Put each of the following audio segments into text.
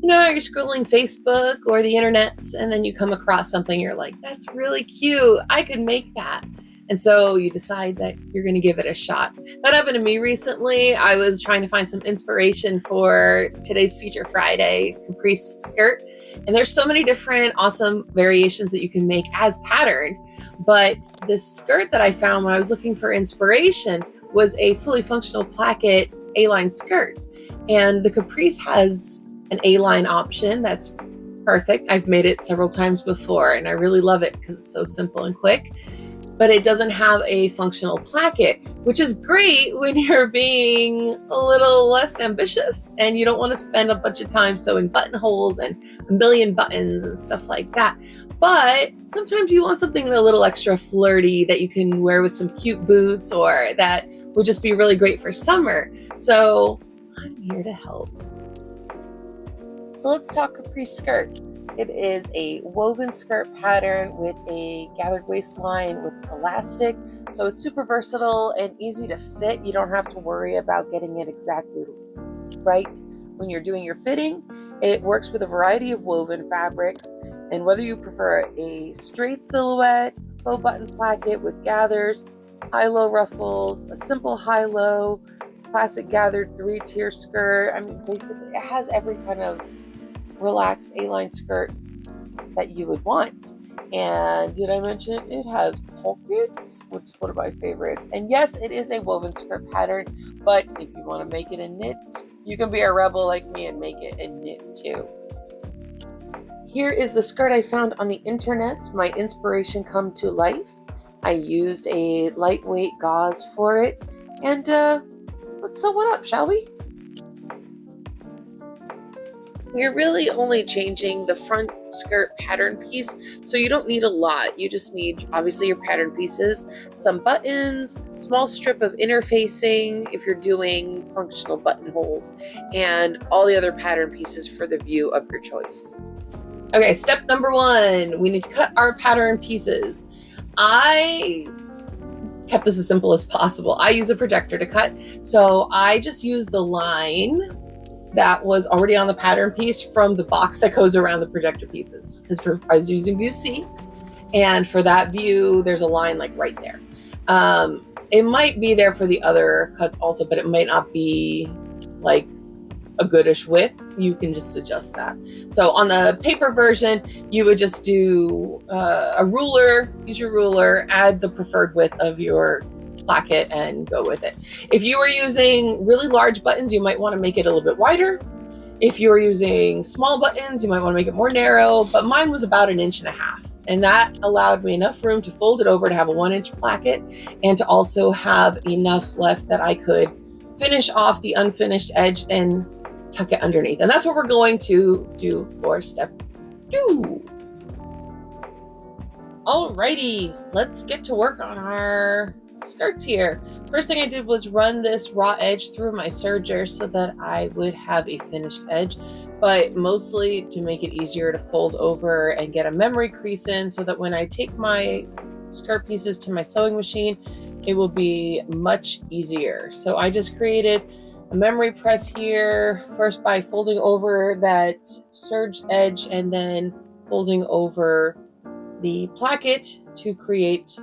You know, you're scrolling Facebook or the internet, and then you come across something, you're like, that's really cute. I could make that. And so you decide that you're going to give it a shot. That happened to me recently. I was trying to find some inspiration for today's Feature Friday Caprice skirt. And there's so many different awesome variations that you can make as pattern. But this skirt that I found when I was looking for inspiration was a fully functional Placket A-line skirt. And the Caprice has an A-line option that's perfect. I've made it several times before and I really love it because it's so simple and quick. But it doesn't have a functional placket, which is great when you're being a little less ambitious and you don't want to spend a bunch of time sewing buttonholes and a million buttons and stuff like that. But sometimes you want something a little extra flirty that you can wear with some cute boots, or that would just be really great for summer. So I'm here to help. So let's talk Caprice skirt. It is a woven skirt pattern with a gathered waistline with elastic. So it's super versatile and easy to fit. You don't have to worry about getting it exactly right when you're doing your fitting. It works with a variety of woven fabrics. And whether you prefer a straight silhouette, faux button placket with gathers, high-low ruffles, a simple high-low, classic gathered 3-tier skirt. I mean, basically it has every kind of relaxed A-line skirt that you would want. And did I mention it has pockets, which is one of my favorites? And yes, it is a woven skirt pattern, but if you want to make it a knit, you can be a rebel like me and make it a knit too. Here is the skirt I found on the internet. My inspiration come to life. I used a lightweight gauze for it, and let's sew one up, shall we? We're really only changing the front skirt pattern piece, so you don't need a lot. You just need, obviously, your pattern pieces, some buttons, small strip of interfacing if you're doing functional buttonholes, and all the other pattern pieces for the view of your choice. Okay, step number 1, we need to cut our pattern pieces. I kept this as simple as possible. I use a projector to cut, so I just use the line that was already on the pattern piece from the box that goes around the projector pieces. Because I was using view C, and for that view, there's a line like right there. It might be there for the other cuts also, but it might not be like a goodish width. You can just adjust that. So on the paper version, you would just do a ruler, use your ruler, add the preferred width of your placket and go with it. If you were using really large buttons, you might want to make it a little bit wider. If you were using small buttons, you might want to make it more narrow, but mine was about 1.5 inches, and that allowed me enough room to fold it over to have a 1-inch placket and to also have enough left that I could finish off the unfinished edge and tuck it underneath. And that's what we're going to do for step 2. Alrighty, let's get to work on our skirts here. First thing I did was run this raw edge through my serger so that I would have a finished edge, but mostly to make it easier to fold over and get a memory crease in so that when I take my skirt pieces to my sewing machine, it will be much easier. So I just created a memory press here, first by folding over that serged edge and then folding over the placket to create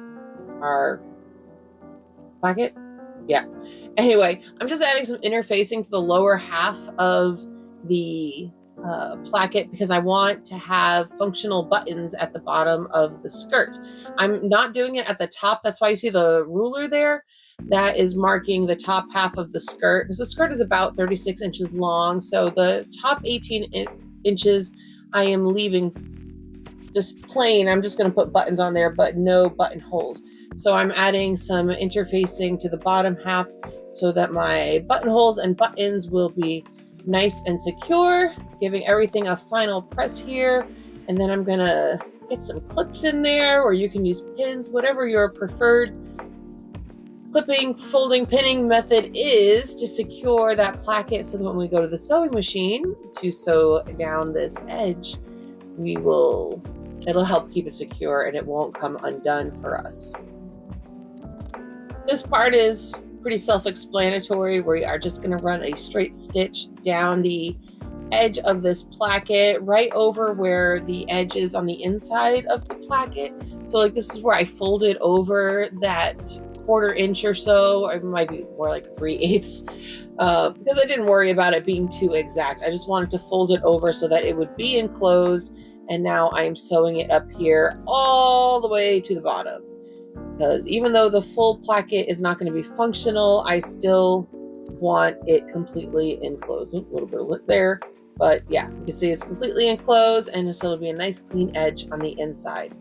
our placket. Yeah. Anyway, I'm just adding some interfacing to the lower half of the placket because I want to have functional buttons at the bottom of the skirt. I'm not doing it at the top. That's why you see the ruler there. That is marking the top half of the skirt because the skirt is about 36 inches long. So the top 18 inches I am leaving just plain. I'm just going to put buttons on there, but no buttonholes. So I'm adding some interfacing to the bottom half so that my buttonholes and buttons will be nice and secure, giving everything a final press here. And then I'm gonna get some clips in there, or you can use pins, whatever your preferred clipping, folding, pinning method is to secure that placket so that when we go to the sewing machine to sew down this edge, it'll help keep it secure and it won't come undone for us. This part is pretty self-explanatory. We are just going to run a straight stitch down the edge of this placket right over where the edge is on the inside of the placket. So like this is where I folded over that 1/4 inch or so, or it might be more like 3/8, because I didn't worry about it being too exact. I just wanted to fold it over so that it would be enclosed. And now I am sewing it up here all the way to the bottom, because even though the full placket is not going to be functional, I still want it completely enclosed. A little bit of lint there, but yeah, you can see it's completely enclosed, and so it'll be a nice clean edge on the inside.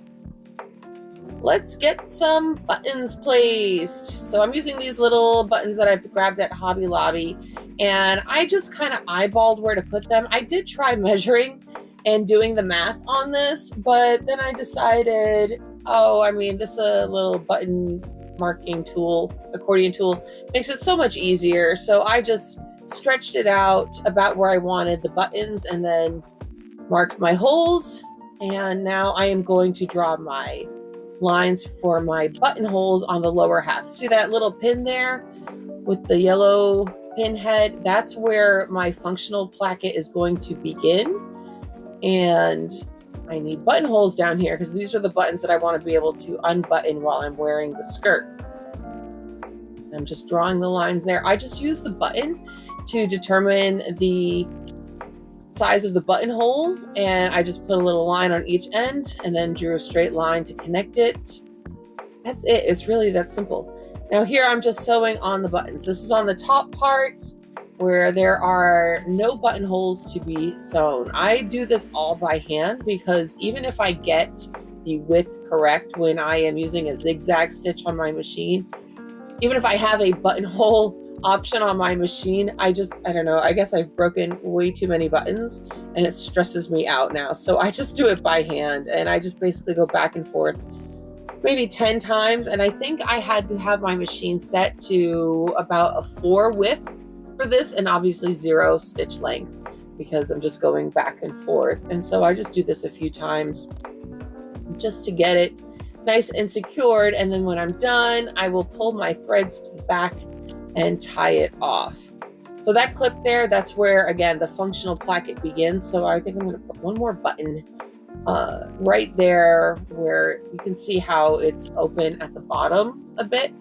Let's get some buttons placed. So I'm using these little buttons that I grabbed at Hobby Lobby, and I just kind of eyeballed where to put them. I did try measuring and doing the math on this, but then I decided, oh, I mean, this little button marking tool, accordion tool, makes it so much easier. So I just stretched it out about where I wanted the buttons and then marked my holes. And now I am going to draw my lines for my buttonholes on the lower half. See that little pin there with the yellow pin head? That's where my functional placket is going to begin. And I need buttonholes down here because these are the buttons that I want to be able to unbutton while I'm wearing the skirt. I'm just drawing the lines there. I just use the button to determine the size of the buttonhole, and I just put a little line on each end and then drew a straight line to connect it. That's it. It's really that simple. Now here I'm just sewing on the buttons. This is on the top part where there are no buttonholes to be sewn. I do this all by hand because even if I get the width correct when I am using a zigzag stitch on my machine, even if I have a buttonhole option on my machine, I don't know, I guess I've broken way too many buttons and it stresses me out now. So I just do it by hand, and I just basically go back and forth maybe 10 times. And I think I had to have my machine set to about a 4 width for this, and obviously 0 stitch length because I'm just going back and forth. And so I just do this a few times just to get it nice and secured. And then when I'm done, I will pull my threads to the back and tie it off. So that clip there, that's where, again, the functional placket begins. So I think I'm going to put one more button right there where you can see how it's open at the bottom a bit.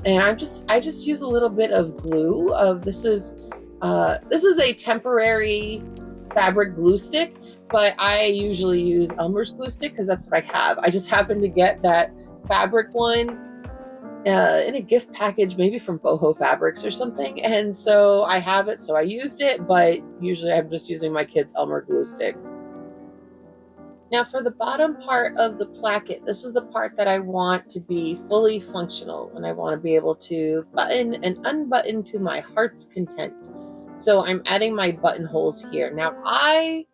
And I just use a little bit of glue. This is a temporary fabric glue stick, but I usually use Elmer's glue stick because that's what I have. I just happened to get that fabric one in a gift package, maybe from Boho Fabrics or something. And so I have it, so I used it, but usually I'm just using my kid's Elmer glue stick. Now for the bottom part of the placket, this is the part that I want to be fully functional, and I want to be able to button and unbutton to my heart's content. So I'm adding my buttonholes here. Now I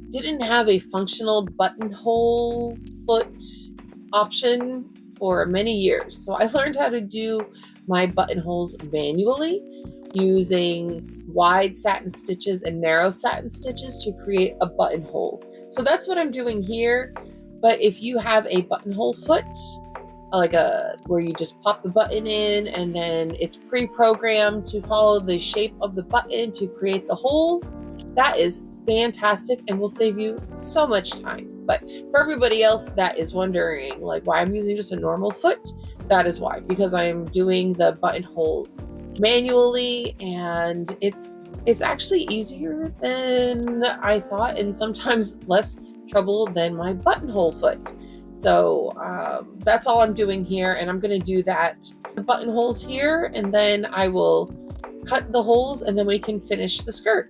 didn't have a functional buttonhole foot option for many years. So I learned how to do my buttonholes manually using wide satin stitches and narrow satin stitches to create a buttonhole. So that's what I'm doing here. But if you have a buttonhole foot, like where you just pop the button in and then it's pre-programmed to follow the shape of the button to create the hole, that is fantastic and will save you so much time. But for everybody else that is wondering like why I'm using just a normal foot, that is why, because I'm doing the buttonholes manually, and it's actually easier than I thought, and sometimes less trouble than my buttonhole foot. So that's all I'm doing here, and I'm going to do the buttonholes here, and then I will cut the holes, and then we can finish the skirt.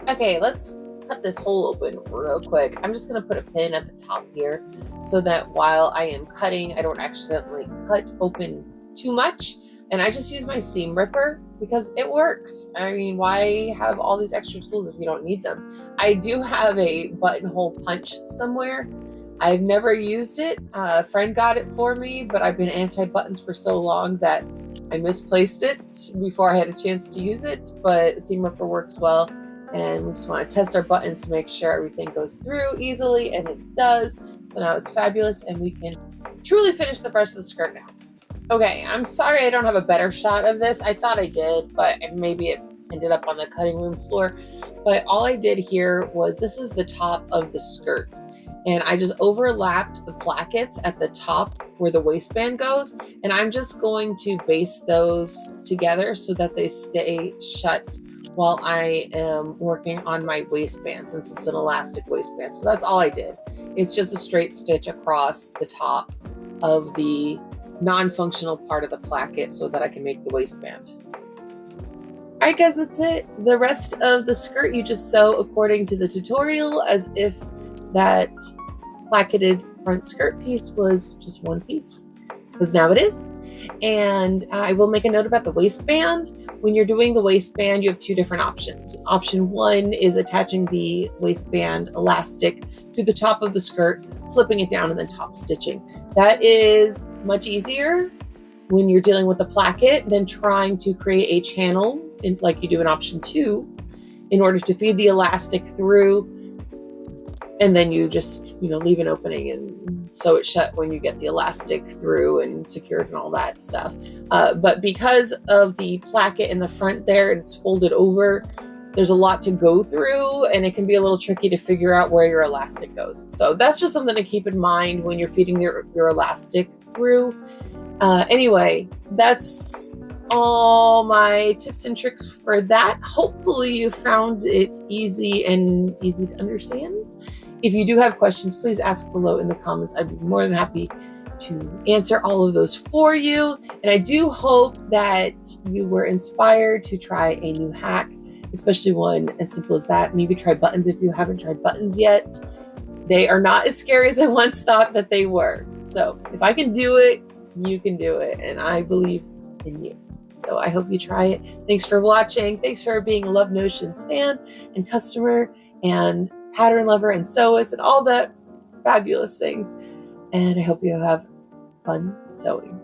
Okay, let's cut this hole open real quick. I'm just going to put a pin at the top here so that while I am cutting, I don't accidentally cut open too much. And I just use my seam ripper because it works. I mean, why have all these extra tools if you don't need them? I do have a buttonhole punch somewhere. I've never used it. A friend got it for me, but I've been anti-buttons for so long that I misplaced it before I had a chance to use it. But seam ripper works well. And we just want to test our buttons to make sure everything goes through easily, and it does. So now it's fabulous, and we can truly finish the rest of the skirt now. Okay, I'm sorry I don't have a better shot of this. I thought I did, but maybe it ended up on the cutting room floor. But all I did here was, this is the top of the skirt, and I just overlapped the plackets at the top where the waistband goes, and I'm just going to baste those together so that they stay shut while I am working on my waistband, since it's an elastic waistband. So that's all I did. It's just a straight stitch across the top of the non-functional part of the placket so that I can make the waistband. All right, guys, that's it. The rest of the skirt you just sew according to the tutorial, as if that placketed front skirt piece was just one piece, because now it is. And I will make a note about the waistband. When you're doing the waistband, you have two different options. Option one is attaching the waistband elastic to the top of the skirt, flipping it down, and then top stitching. That is much easier when you're dealing with the placket than trying to create a channel like you do in option two in order to feed the elastic through, and then you just leave an opening and sew it shut when you get the elastic through and secured and all that stuff. But because of the placket in the front there, it's folded over, there's a lot to go through, and it can be a little tricky to figure out where your elastic goes. So that's just something to keep in mind when you're feeding your elastic through. Anyway, that's all my tips and tricks for that. Hopefully you found it easy to understand. If you do have questions, please ask below in the comments. I'd be more than happy to answer all of those for you. And I do hope that you were inspired to try a new hack, especially one as simple as that. Maybe try buttons if you haven't tried buttons yet. They are not as scary as I once thought that they were. So if I can do it, you can do it. And I believe in you. So I hope you try it. Thanks for watching. Thanks for being a Love Notions fan and customer and pattern lover and sewist and all that fabulous things. And I hope you have fun sewing.